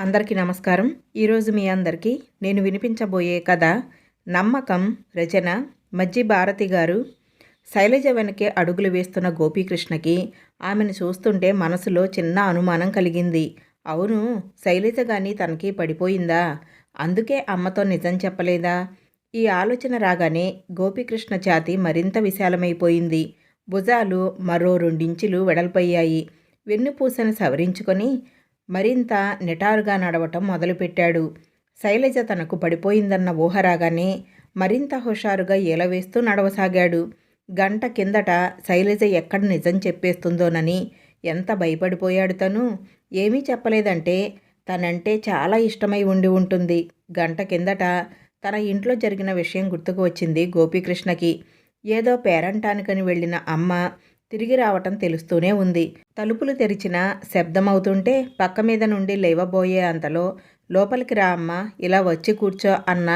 అందరికీ నమస్కారం. ఈరోజు మీ అందరికీ నేను వినిపించబోయే కథ నమ్మకం. రచన మజ్జి భారతి గారు. శైలజ వెనకే అడుగులు వేస్తున్న గోపీకృష్ణకి ఆమెను చూస్తుంటే మనసులో చిన్న అనుమానం కలిగింది. అవును, శైలజ గాని తనకి పడిపోయిందా? అందుకే అమ్మతో నిజం చెప్పలేదా? ఈ ఆలోచన రాగానే గోపీకృష్ణ ఛాతీ మరింత విశాలమైపోయింది. భుజాలు మరో 2 ఇంచులు వెడల్పయ్యాయి. వెన్నుపూసను సవరించుకొని మరింత నిటారుగా నడవటం మొదలుపెట్టాడు. శైలజ తనకు పడిపోయిందన్న ఊహ రాగానే మరింత హుషారుగా ఈలవేస్తూ నడవసాగాడు. గంట కిందట శైలజ ఎక్కడ నిజం చెప్పేస్తుందోనని ఎంత భయపడిపోయాడు తను. ఏమీ చెప్పలేదంటే తనంటే చాలా ఇష్టమై ఉండి ఉంటుంది. గంట కిందట తన ఇంట్లో జరిగిన విషయం గుర్తుకు వచ్చింది గోపీకృష్ణకి. ఏదో పేరంటానికని వెళ్ళిన అమ్మ తిరిగి రావటం తెలుస్తూనే ఉంది. తలుపులు తెరిచిన శబ్దమవుతుంటే పక్క మీద నుండి లేవబోయే అంతలో లోపలికి రా అమ్మ, ఇలా వచ్చి కూర్చో అన్న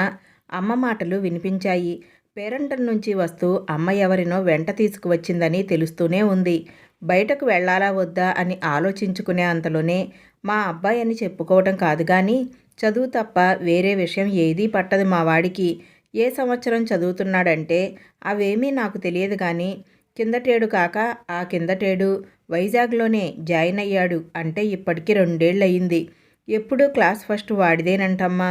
అమ్మ మాటలు వినిపించాయి. పేరంటం నుంచి వస్తూ అమ్మ ఎవరినో వెంట తీసుకువచ్చిందని తెలుస్తూనే ఉంది. బయటకు వెళ్ళాలా వద్దా అని ఆలోచించుకునే అంతలోనే మా అబ్బాయి అని చెప్పుకోవటం కాదు కానీ చదువు తప్ప వేరే విషయం ఏదీ పట్టదు మా వాడికి. ఏ సంవత్సరం చదువుతున్నాడంటే అవేమీ నాకు తెలియదు కానీ కిందటేడు కాక ఆ కిందటేడు వైజాగ్లోనే జాయిన్ అయ్యాడు. అంటే ఇప్పటికి 2 ఏళ్ళు అయింది. ఎప్పుడూ క్లాస్ ఫస్ట్ వాడిదేనంటమ్మా.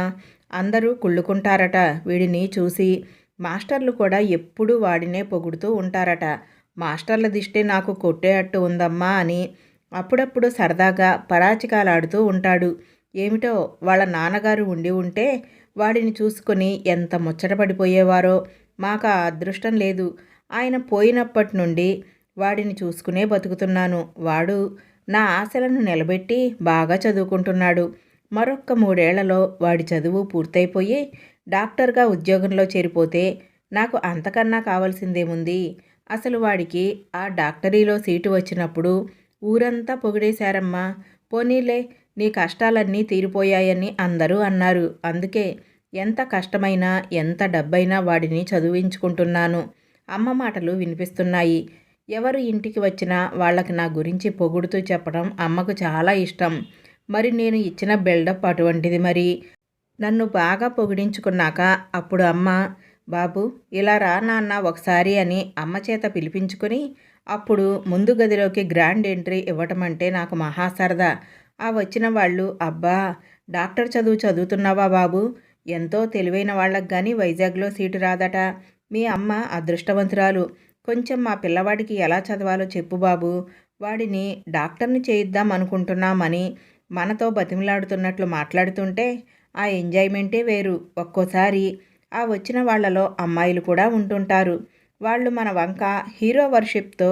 అందరూ కుళ్ళుకుంటారట వీడిని చూసి. మాస్టర్లు కూడా ఎప్పుడూ వాడినే పొగుడుతూ ఉంటారట. మాస్టర్ల దిష్టే నాకు కొట్టేటట్టు ఉందమ్మా అని అప్పుడప్పుడు సరదాగా పరాచికాలాడుతూ ఉంటాడు. ఏమిటో వాళ్ళ నాన్నగారు ఉండి ఉంటే వాడిని చూసుకొని ఎంత ముచ్చటపడిపోయేవారో. మాకు ఆ అదృష్టం లేదు. ఆయన పోయినప్పటి నుండి వాడిని చూసుకునే బతుకుతున్నాను. వాడు నా ఆశలను నిలబెట్టి బాగా చదువుకుంటున్నాడు. మరొక్క 3 ఏళ్లలో వాడి చదువు పూర్తయిపోయి డాక్టర్గా ఉద్యోగంలో చేరిపోతే నాకు అంతకన్నా కావాల్సిందేముంది? అసలు వాడికి ఆ డాక్టరీలో సీటు వచ్చినప్పుడు ఊరంతా పొగిడేశారమ్మా. పోనీలే, నీ కష్టాలన్నీ తీరిపోయాయని అందరూ అన్నారు. అందుకే ఎంత కష్టమైనా ఎంత డబ్బైనా వాడిని చదివించుకుంటున్నాను. అమ్మ మాటలు వినిపిస్తున్నాయి. ఎవరు ఇంటికి వచ్చినా వాళ్ళకి నా గురించి పొగుడుతూ చెప్పడం అమ్మకు చాలా ఇష్టం. మరి నేను ఇచ్చిన బిల్డప్ అటువంటిది. మరి నన్ను బాగా పొగిడించుకున్నాక అప్పుడు అమ్మ, బాబు ఇలా రా నాన్న ఒకసారి అని అమ్మ చేత పిలిపించుకొని అప్పుడు ముందు గదిలోకి గ్రాండ్ ఎంట్రీ ఇవ్వటం అంటే నాకు మహా సరదా. ఆ వచ్చిన వాళ్ళు, అబ్బా డాక్టర్ చదువు చదువుతున్నావా బాబు? ఎంతో తెలివైన వాళ్ళకి కానీ వైజాగ్లో సీటు రాదట. మీ అమ్మ అదృష్టవంతురాలు. కొంచెం మా పిల్లవాడికి ఎలా చదవాలో చెప్పు బాబు. వాడిని డాక్టర్ని చేయిద్దాం అనుకుంటున్నామని మనతో బతిమిలాడుతున్నట్లు మాట్లాడుతుంటే ఆ ఎంజాయ్మెంటే వేరు. ఒక్కోసారి ఆ వచ్చిన వాళ్లలో అమ్మాయిలు కూడా ఉంటుంటారు. వాళ్ళు మన వంక హీరో వర్షిప్తో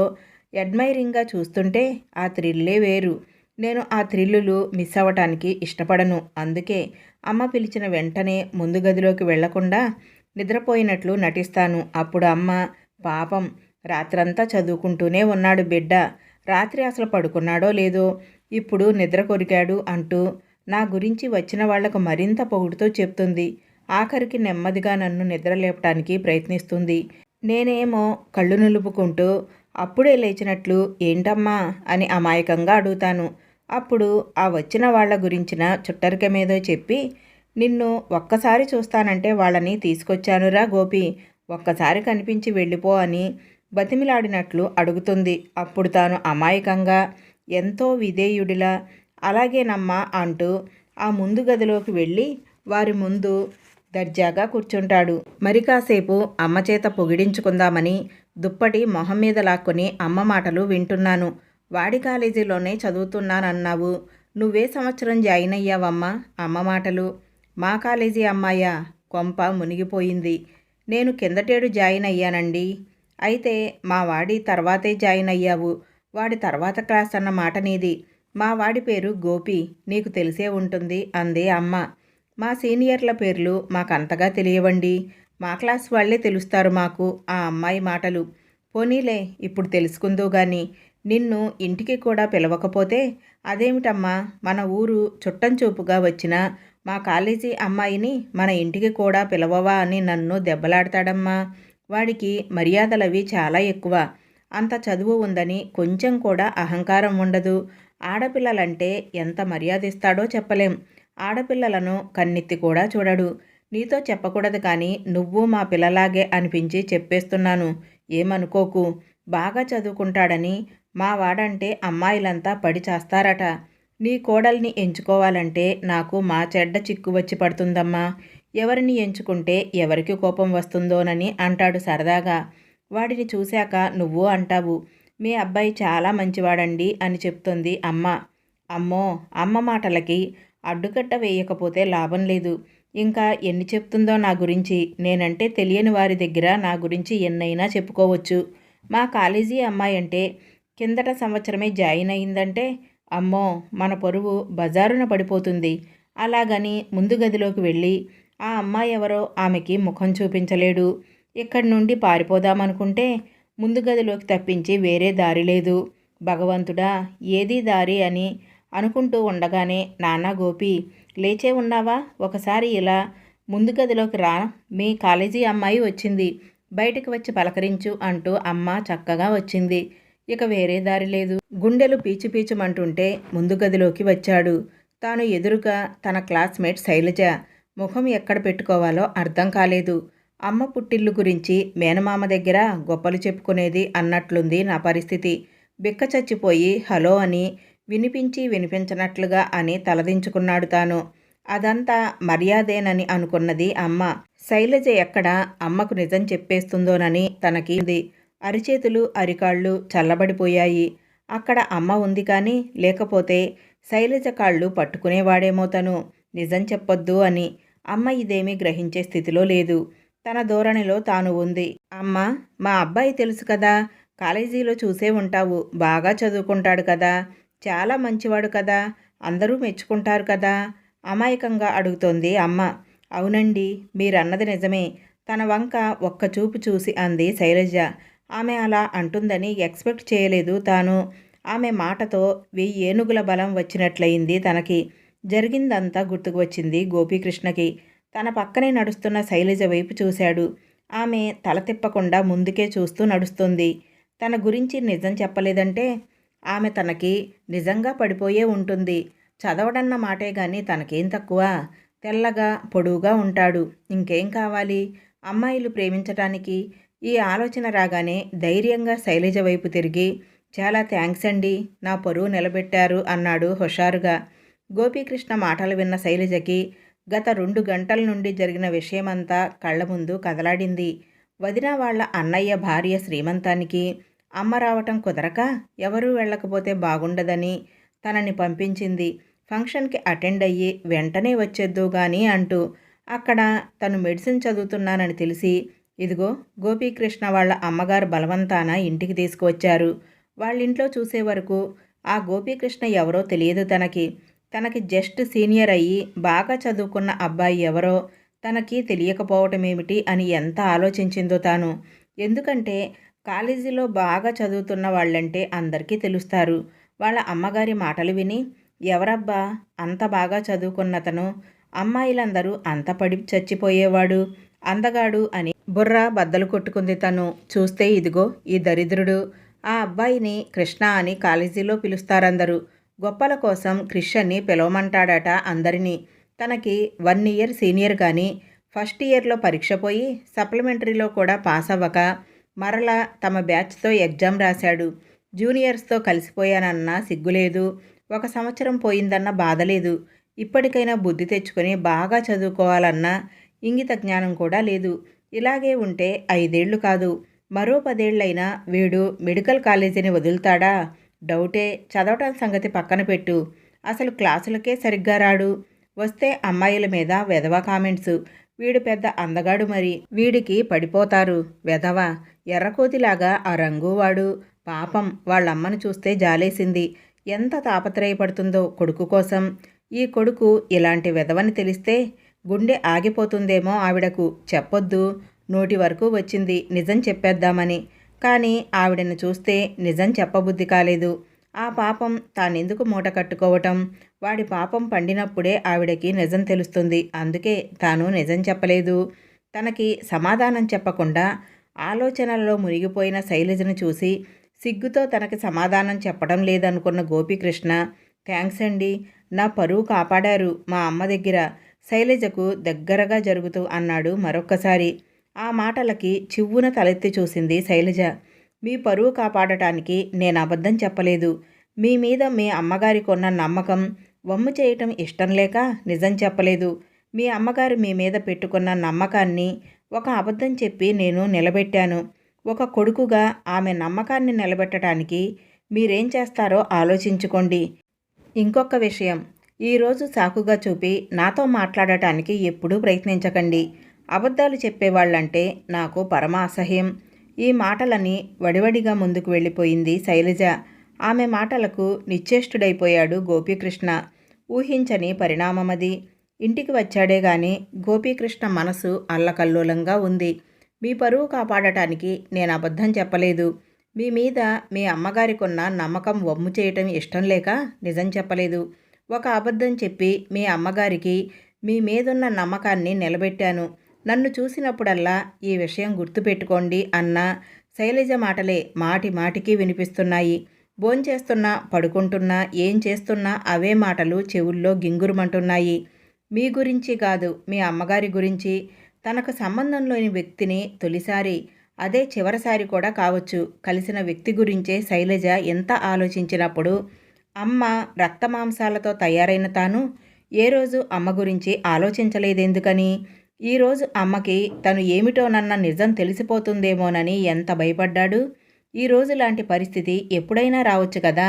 అడ్మైరింగ్గా చూస్తుంటే ఆ థ్రిల్లే వేరు. నేను ఆ థ్రిల్లులు మిస్ అవ్వటానికి ఇష్టపడను. అందుకే అమ్మ పిలిచిన వెంటనే ముందు గదిలోకి వెళ్లకుండా నిద్రపోయినట్లు నటిస్తాను. అప్పుడు అమ్మ, పాపం రాత్రంతా చదువుకుంటూనే ఉన్నాడు బిడ్డ. రాత్రి అసలు పడుకున్నాడో లేదో, ఇప్పుడు నిద్ర కొరికాడు అంటూ నా గురించి వచ్చిన వాళ్లకు మరింత పొగుడుతూ చెప్తుంది. ఆఖరికి నెమ్మదిగా నన్ను నిద్ర లేపటానికి ప్రయత్నిస్తుంది. నేనేమో కళ్ళు నులుపుకుంటూ అప్పుడే లేచినట్లు ఏంటమ్మా అని అమాయకంగా అడుగుతాను. అప్పుడు ఆ వచ్చిన వాళ్ల గురించిన చుట్టరికమేదో చెప్పి, నిన్ను ఒక్కసారి చూస్తానంటే వాళ్ళని తీసుకొచ్చానురా గోపి, ఒక్కసారి కనిపించి వెళ్ళిపో అని బతిమిలాడినట్లు అడుగుతుంది. అప్పుడు తాను అమాయకంగా ఎంతో విధేయుడిలా అలాగేనమ్మా అంటూ ఆ ముందు గదిలోకి వెళ్ళి వారి ముందు దర్జాగా కూర్చుంటాడు. మరి కాసేపు అమ్మ చేత పొగిడించుకుందామని దుప్పటి మొహం మీద లాక్కొని అమ్మ మాటలు వింటున్నాను. వాడి కాలేజీలోనే చదువుతున్నానన్నావు. నువ్వే సంవత్సరం జాయిన్ అయ్యావమ్మా? అమ్మ మాటలు. మా కాలేజీ అమ్మాయా? కొంప మునిగిపోయింది. నేను కిందటేడు జాయిన్ అయ్యానండి. అయితే మా వాడి తర్వాతే జాయిన్ అయ్యావు. వాడి తర్వాత క్లాస్ అన్న మాట నీది. మా వాడి పేరు గోపి, నీకు తెలిసే ఉంటుంది అంది అమ్మ. మా సీనియర్ల పేర్లు మాకంతగా తెలియవండి. మా క్లాస్ వాళ్లే తెలుస్తారు మాకు ఆ అమ్మాయి మాటలు. పోనీలే, ఇప్పుడు తెలుసుకుందో గాని నిన్ను ఇంటికి కూడా పిలవకపోతే అదేమిటమ్మా? మన ఊరు చుట్టం చూపుగా వచ్చిన మా కాలేజీ అమ్మాయిని మన ఇంటికి కూడా పిలవవా అని నన్ను దెబ్బలాడతాడమ్మా. వాడికి మర్యాదలవి చాలా ఎక్కువ. అంత చదువు ఉందని కొంచెం కూడా అహంకారం ఉండదు. ఆడపిల్లలంటే ఎంత మర్యాదిస్తాడో చెప్పలేం. ఆడపిల్లలను కన్నెత్తి కూడా చూడడు. నీతో చెప్పకూడదు కానీ నువ్వు మా పిల్లలాగే అనిపించి చెప్పేస్తున్నాను. ఏమనుకోకు. బాగా చదువుకుంటాడని మా వాడంటే అమ్మాయిలంతా పడి చేస్తారట. నీ కోడల్ని ఎంచుకోవాలంటే నాకు మా చెడ్డ చిక్కు వచ్చి పడుతుందమ్మా. ఎవరిని ఎంచుకుంటే ఎవరికి కోపం వస్తుందోనని అంటాడు సరదాగా. వాడిని చూశాక నువ్వు అంటావు, మీ అబ్బాయి చాలా మంచివాడండి అని చెప్తుంది అమ్మ. అమ్మో, అమ్మ మాటలకి అడ్డుకట్ట వేయకపోతే లాభం లేదు. ఇంకా ఎన్ని చెప్తుందో నా గురించి. నేనంటే తెలియని వారి దగ్గర నా గురించి ఎన్నైనా చెప్పుకోవచ్చు. మా కాలేజీ అమ్మాయి అంటే కిందట సంవత్సరమే జాయిన్ అయిందంటే అమ్మో, మన పరువు బజారున పడిపోతుంది. అలాగని ముందు గదిలోకి వెళ్ళి ఆ అమ్మాయి ఎవరో ఆమెకి ముఖం చూపించలేడు. ఇక్కడి నుండి పారిపోదామనుకుంటే ముందు గదిలోకి తప్పించి వేరే దారి లేదు. భగవంతుడా, ఏదీ దారి అని అనుకుంటూ ఉండగానే, నాన్న గోపి, లేచే ఉన్నావా? ఒకసారి ఇలా ముందు గదిలోకి రా, మీ కాలేజీ అమ్మాయి వచ్చింది, బయటకు వచ్చి పలకరించు అంటూ అమ్మ చక్కగా వచ్చింది. ఇక వేరే దారి లేదు. గుండెలు పీచు పీచుమంటుంటే ముందు గదిలోకి వచ్చాడు. తాను ఎదురుగా తన క్లాస్మేట్ శైలజ. ముఖం ఎక్కడ పెట్టుకోవాలో అర్థం కాలేదు. అమ్మ పుట్టిల్లు గురించి మేనమామ దగ్గర గొప్పలు చెప్పుకునేది అన్నట్లుంది నా పరిస్థితి. బిక్క చచ్చిపోయి హలో అని వినిపించనట్లుగా అని తలదించుకున్నాడు తాను. అదంతా మర్యాదేనని అనుకున్నది అమ్మ. శైలజ ఎక్కడ అమ్మకు నిజం చెప్పేస్తుందోనని తనకి అరిచేతులు అరికాళ్ళు చల్లబడిపోయాయి. అక్కడ అమ్మ ఉంది కానీ, లేకపోతే శైలజ కాళ్ళు పట్టుకునేవాడేమో తను నిజం చెప్పొద్దు అని. అమ్మ ఇదేమీ గ్రహించే స్థితిలో లేదు. తన ధోరణిలో తాను ఉంది. అమ్మ, మా అబ్బాయి తెలుసు కదా, కాలేజీలో చూసే ఉంటావు, బాగా చదువుకుంటాడు కదా, చాలా మంచివాడు కదా, అందరూ మెచ్చుకుంటారు కదా, అమాయకంగా అడుగుతోంది అమ్మ. అవునండి, మీరన్నది నిజమే. తన వంక ఒక్క చూపు చూసి అంది శైలజ. ఆమె అలా అంటుందని ఎక్స్పెక్ట్ చేయలేదు తాను. ఆమె మాటతో 1000 ఏనుగుల బలం వచ్చినట్లయింది తనకి. జరిగిందంతా గుర్తుకు వచ్చింది గోపీకృష్ణకి. తన పక్కనే నడుస్తున్న శైలజ వైపు చూశాడు. ఆమె తల తిప్పకుండా ముందుకే చూస్తూ నడుస్తుంది. తన గురించి నిజం చెప్పలేదంటే ఆమె తనకి నిజంగా పడిపోయే ఉంటుంది. చదవడన్న మాటే గాని తనకేం తక్కువ. తెల్లగా పొడువుగా ఉంటాడు. ఇంకేం కావాలి అమ్మాయిలు ప్రేమించటానికి? ఈ ఆలోచన రాగానే ధైర్యంగా శైలజ వైపు తిరిగి, చాలా థ్యాంక్స్ అండి, నా పరువు నిలబెట్టారు అన్నాడు హుషారుగా. గోపీకృష్ణ మాటలు విన్న శైలజకి గత 2 గంటల నుండి జరిగిన విషయమంతా కళ్ల ముందు కదలాడింది. వదిన వాళ్ళ అన్నయ్య భార్య శ్రీమంతానికి అమ్మ రావటం కుదరక ఎవరూ వెళ్ళకపోతే బాగుండదని తనని పంపించింది. ఫంక్షన్కి అటెండ్ అయ్యి వెంటనే వచ్చేద్దు గాని అంటూ. అక్కడ తను మెడిసిన్ చదువుతున్నానని తెలిసి ఇదిగో గోపీకృష్ణ వాళ్ళ అమ్మగారు బలవంతాన ఇంటికి తీసుకువచ్చారు. వాళ్ళింట్లో చూసే వరకు ఆ గోపీకృష్ణ ఎవరో తెలియదు తనకి జస్ట్ సీనియర్ అయ్యి బాగా చదువుకున్న అబ్బాయి ఎవరో తనకి తెలియకపోవటమేమిటి అని ఎంత ఆలోచించిందో తాను. ఎందుకంటే కాలేజీలో బాగా చదువుతున్న వాళ్ళంటే అందరికీ తెలుస్తారు. వాళ్ళ అమ్మగారి మాటలు విని, ఎవరబ్బా అంత బాగా చదువుకున్నతను, అమ్మాయిలందరూ అంత పడి చచ్చిపోయేవాడు, అందగాడు అని బుర్ర బద్దలు కొట్టుకుంది తను. చూస్తే ఇదిగో ఈ దరిద్రుడు. ఆ అబ్బాయిని కృష్ణ అని కాలేజీలో పిలుస్తారందరూ. గొప్పల కోసం క్రిష్ అని పిలవమంటాడట అందరినీ. తనకి 1 ఇయర్ సీనియర్ కానీ ఫస్ట్ ఇయర్లో పరీక్ష పోయి సప్లిమెంటరీలో కూడా పాస్ అవ్వక మరలా తమ బ్యాచ్తో ఎగ్జామ్ రాశాడు. జూనియర్స్తో కలిసిపోయానన్న సిగ్గులేదు, 1 సంవత్సరం పోయిందన్న బాధలేదు. ఇప్పటికైనా బుద్ధి తెచ్చుకొని బాగా చదువుకోవాలన్న ఇంగిత జ్ఞానం కూడా లేదు. ఇలాగే ఉంటే 5 ఏళ్ళు కాదు, మరో 10 ఏళ్ళైనా వీడు మెడికల్ కాలేజీని వదులుతాడా? డౌటే. చదవటం సంగతి పక్కన పెట్టు, అసలు క్లాసులకే సరిగ్గా రాడు. వస్తే అమ్మాయిల మీద వెధవ కామెంట్స్. వీడు పెద్ద అందగాడు, మరి వీడికి పడిపోతారు. వెధవ ఎర్రకోతిలాగా ఆ రంగు వాడు. పాపం వాళ్ళమ్మను చూస్తే జాలేసింది. ఎంత తాపత్రయపడుతుందో కొడుకు కోసం. ఈ కొడుకు ఇలాంటి వెధవని తెలిస్తే గుండె ఆగిపోతుందేమో ఆవిడకు. చెప్పొద్దు, నోటి వరకు వచ్చింది నిజం చెప్పేద్దామని. కానీ ఆవిడను చూస్తే నిజం చెప్పబుద్ధి కాలేదు. ఆ పాపం తానెందుకు మూట కట్టుకోవటం? వాడి పాపం పండినప్పుడే ఆవిడకి నిజం తెలుస్తుంది. అందుకే తాను నిజం చెప్పలేదు. తనకి సమాధానం చెప్పకుండా ఆలోచనలలో మునిగిపోయిన శైలజను చూసి సిగ్గుతో తనకి సమాధానం చెప్పడం లేదనుకున్న గోపీకృష్ణ, థ్యాంక్స్ అండి, నా పరువు కాపాడారు మా అమ్మ దగ్గర, శైలజకు దగ్గరగా జరుగుతూ అన్నాడు మరొక్కసారి. ఆ మాటలకి చివ్వున తలెత్తి చూసింది శైలజ. మీ పరువు కాపాడటానికి నేను అబద్ధం చెప్పలేదు. మీ మీద మీ అమ్మగారికి ఉన్న నమ్మకం వమ్ము చేయటం ఇష్టం లేక నిజం చెప్పలేదు. మీ అమ్మగారు మీ మీద పెట్టుకున్న నమ్మకాన్ని ఒక అబద్ధం చెప్పి నేను నిలబెట్టాను. ఒక కొడుకుగా ఆమె నమ్మకాన్ని నిలబెట్టడానికి మీరేం చేస్తారో ఆలోచించుకోండి. ఇంకొక విషయం, ఈరోజు సాకుగా చూపి నాతో మాట్లాడటానికి ఎప్పుడూ ప్రయత్నించకండి. అబద్ధాలు చెప్పేవాళ్ళంటే నాకు పరమ అసహ్యం. ఈ మాటలని వడివడిగా ముందుకు వెళ్ళిపోయింది శైలజ. ఆమె మాటలకు నిశ్చేష్టుడైపోయాడు గోపీకృష్ణ. ఊహించని పరిణామమది. ఇంటికి వచ్చాడే గాని గోపీకృష్ణ మనసు అల్లకల్లోలంగా ఉంది. మీ పరువు కాపాడటానికి నేను అబద్ధం చెప్పలేదు. మీ మీద మీ అమ్మగారికున్న నమ్మకం వమ్ము చేయటం ఇష్టం లేక నిజం చెప్పలేదు. ఒక అబద్ధం చెప్పి మీ అమ్మగారికి మీ మీదున్న నమ్మకాన్ని నిలబెట్టాను. నన్ను చూసినప్పుడల్లా ఈ విషయం గుర్తుపెట్టుకోండి అన్న శైలజ మాటలే మాటి మాటికి వినిపిస్తున్నాయి. భోంచేస్తున్నా, పడుకుంటున్నా, ఏం చేస్తున్నా అవే మాటలు చెవుల్లో గింగురుమంటున్నాయి. మీ గురించి కాదు, మీ అమ్మగారి గురించి. తనకు సంబంధం లేని వ్యక్తిని తొలిసారి, అదే చివరిసారి కూడా కావచ్చు, కలిసిన వ్యక్తి గురించే శైలజ ఎంత ఆలోచించినప్పుడు అమ్మ రక్తమాంసాలతో తయారైన తాను ఏ రోజు అమ్మ గురించి ఆలోచించలేదెందుకని? ఈరోజు అమ్మకి తను ఏమిటోనన్న నిజం తెలిసిపోతుందేమోనని ఎంత భయపడ్డాడు. ఈరోజు లాంటి పరిస్థితి ఎప్పుడైనా రావచ్చు కదా.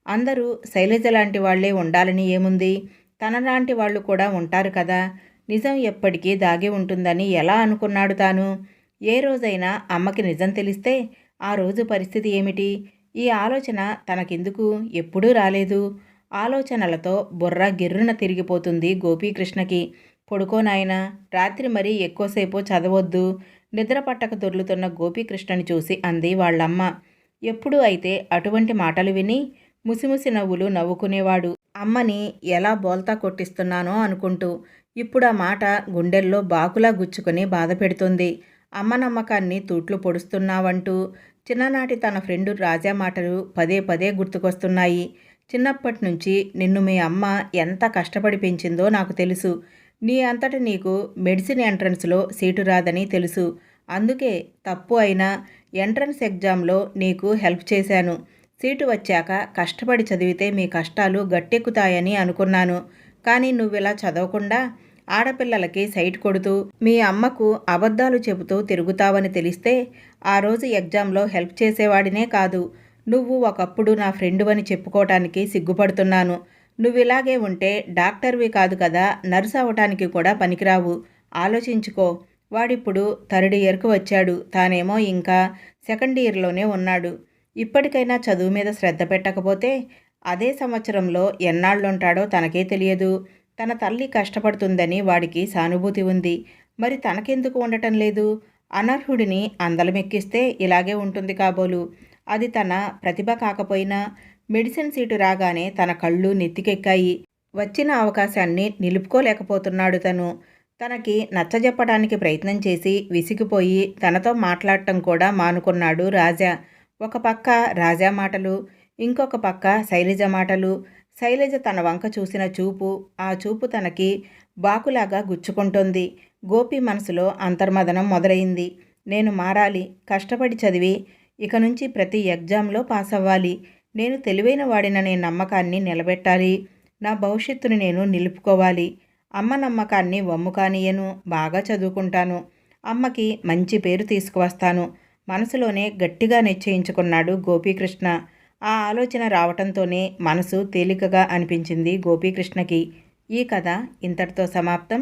అందరూ శైలజ లాంటి వాళ్లే ఉండాలని ఏముంది? తనలాంటి వాళ్ళు కూడా ఉంటారు కదా. నిజం ఎప్పటికీ దాగి ఉంటుందని ఎలా అనుకున్నాడు తాను? ఏ రోజైనా అమ్మకి నిజం తెలిస్తే ఆ రోజు పరిస్థితి ఏమిటి? ఈ ఆలోచన తనకెందుకు ఎప్పుడూ రాలేదు. ఆలోచనలతో బుర్ర గిర్రున తిరిగిపోతుంది గోపీకృష్ణకి. పడుకో నాయనా, రాత్రి మరీ ఎక్కువసేపు చదవొద్దు. నిద్ర పట్టక దొర్లుతున్న గోపీకృష్ణని చూసి అంది వాళ్ళమ్మ. ఎప్పుడూ అయితే అటువంటి మాటలు విని ముసిముసి నవ్వులు నవ్వుకునేవాడు, అమ్మని ఎలా బోల్తా కొట్టిస్తున్నానో అనుకుంటూ. ఇప్పుడు ఆ మాట గుండెల్లో బాకులా గుచ్చుకొని బాధ పెడుతుంది. అమ్మ నమ్మకాన్ని తూట్లు పొడుస్తున్నావంటూ చిన్ననాటి తన ఫ్రెండు రాజా మాటలు పదే పదే గుర్తుకొస్తున్నాయి. చిన్నప్పటి నుంచి నిన్ను మీ అమ్మ ఎంత కష్టపడి పెంచిందో నాకు తెలుసు. నీ అంతట నీకు మెడిసిన్ ఎంట్రన్స్లో సీటు రాదని తెలుసు. అందుకే తప్పు అయినా ఎంట్రన్స్ ఎగ్జామ్లో నీకు హెల్ప్ చేశాను. సీటు వచ్చాక కష్టపడి చదివితే మీ కష్టాలు గట్టెక్కుతాయని అనుకున్నాను. కానీ నువ్విలా చదవకుండా ఆడపిల్లలకి సైట్ కొడుతూ మీ అమ్మకు అబద్ధాలు చెబుతూ తిరుగుతావని తెలిస్తే ఆ రోజు ఎగ్జామ్లో హెల్ప్ చేసేవాడినే కాదు. నువ్వు ఒకప్పుడు నా ఫ్రెండువని చెప్పుకోవటానికి సిగ్గుపడుతున్నాను. నువ్విలాగే ఉంటే డాక్టర్వి కాదు కదా, నర్సు అవటానికి కూడా పనికిరావు. ఆలోచించుకో. వాడిప్పుడు థర్డ్ ఇయర్కు వచ్చాడు, తానేమో ఇంకా సెకండ్ ఇయర్లోనే ఉన్నాడు. ఇప్పటికైనా చదువు మీద శ్రద్ధ పెట్టకపోతే అదే సంవత్సరంలో ఎన్నాళ్ళుంటాడో తనకే తెలియదు. తన తల్లి కష్టపడుతుందని వాడికి సానుభూతి ఉంది. మరి తనకెందుకు ఉండటం లేదు? అనర్హుడిని అందలమెక్కిస్తే ఇలాగే ఉంటుంది కాబోలు. అది తన ప్రతిభ కాకపోయినా మెడిసిన్ సీటు రాగానే తన కళ్ళు నెత్తికెక్కాయి. వచ్చిన అవకాశాన్ని నిలుపుకోలేకపోతున్నాడు తను. తనకి నచ్చజెప్పడానికి ప్రయత్నం చేసి విసిగిపోయి తనతో మాట్లాడటం కూడా మానుకున్నాడు రాజా. ఒక పక్క రాజా మాటలు, ఇంకొక పక్క శైలజ మాటలు. శైలజ తన వంక చూసిన చూపు, ఆ చూపు తనకి బాకులాగా గుచ్చుకుంటోంది. గోపి మనసులో అంతర్మదనం మొదలైంది. నేను మారాలి, కష్టపడి చదివి ఇక నుంచి ప్రతి ఎగ్జామ్లో పాస్ అవ్వాలి. నేను తెలివైన వాడిననే నమ్మకాన్ని నిలబెట్టాలి. నా భవిష్యత్తును నేను నిలుపుకోవాలి. అమ్మ నమ్మకాన్ని వమ్ము కానియను. బాగా చదువుకుంటాను. అమ్మకి మంచి పేరు తీసుకువస్తాను. మనసులోనే గట్టిగా నిశ్చయించుకున్నాడు గోపీకృష్ణ. ఆ ఆలోచన రావటంతోనే మనసు తేలికగా అనిపించింది గోపీకృష్ణకి. ఈ కథ ఇంతటితో సమాప్తం.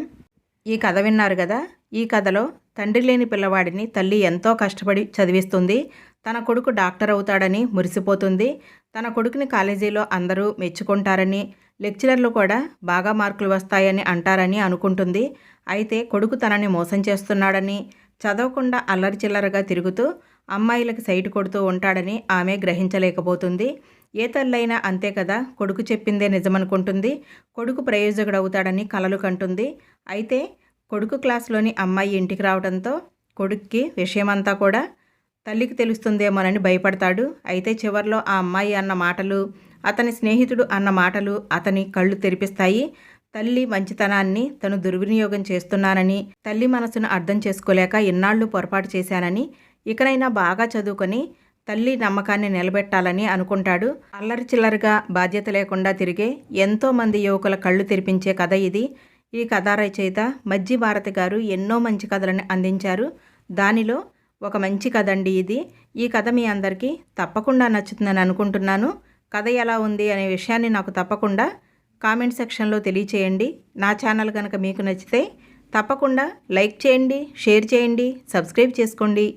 ఈ కథ విన్నారు కదా. ఈ కథలో తండ్రి లేని పిల్లవాడిని తల్లి ఎంతో కష్టపడి చదివిస్తుంది. తన కొడుకు డాక్టర్ అవుతాడని మురిసిపోతుంది. తన కొడుకుని కాలేజీలో అందరూ మెచ్చుకుంటారని, లెక్చరర్లు కూడా బాగా మార్కులు వస్తాయని అంటారని అనుకుంటుంది. అయితే కొడుకు తనని మోసం చేస్తున్నాడని, చదవకుండా అల్లరి చిల్లరగా తిరుగుతూ అమ్మాయిలకు సైటు కొడుతూ ఉంటాడని ఆమె గ్రహించలేకపోతుంది. ఏ తల్లైనా అంతే కదా, కొడుకు చెప్పిందే నిజమనుకుంటుంది. కొడుకు ప్రయోజకుడవుతాడని కలలు కంటుంది. అయితే కొడుకు క్లాస్లోని అమ్మాయి ఇంటికి రావడంతో కొడుక్కి విషయమంతా కూడా తల్లికి తెలుస్తుందేమోనని భయపడతాడు. అయితే చివర్లో ఆ అమ్మాయి అన్న మాటలు, అతని స్నేహితుడు అన్న మాటలు అతని కళ్ళు తెరిపిస్తాయి. తల్లి మంచితనాన్ని తను దుర్వినియోగం చేస్తున్నానని, తల్లి మనసును అర్థం చేసుకోలేక ఇన్నాళ్ళు పొరపాటు చేశానని, ఇకనైనా బాగా చదువుకొని తల్లి నమ్మకాన్ని నిలబెట్టాలని అనుకుంటాడు. అల్లరి చిల్లరగా బాధ్యత లేకుండా తిరిగే ఎంతోమంది యువకుల కళ్ళు తెరిపించే కథ ఇది. ఈ కథా రచయిత మజ్జి భారతి గారు ఎన్నో మంచి కథలను అందించారు. దానిలో ఒక మంచి కథ అండి ఇది. ఈ కథ మీ అందరికీ తప్పకుండా నచ్చుతుందని అనుకుంటున్నాను. కథ ఎలా ఉంది అనే విషయాన్ని నాకు తప్పకుండా కామెంట్ సెక్షన్లో తెలియచేయండి. నా ఛానల్ కనుక మీకు నచ్చితే తప్పకుండా లైక్ చేయండి, షేర్ చేయండి, సబ్స్క్రైబ్ చేసుకోండి.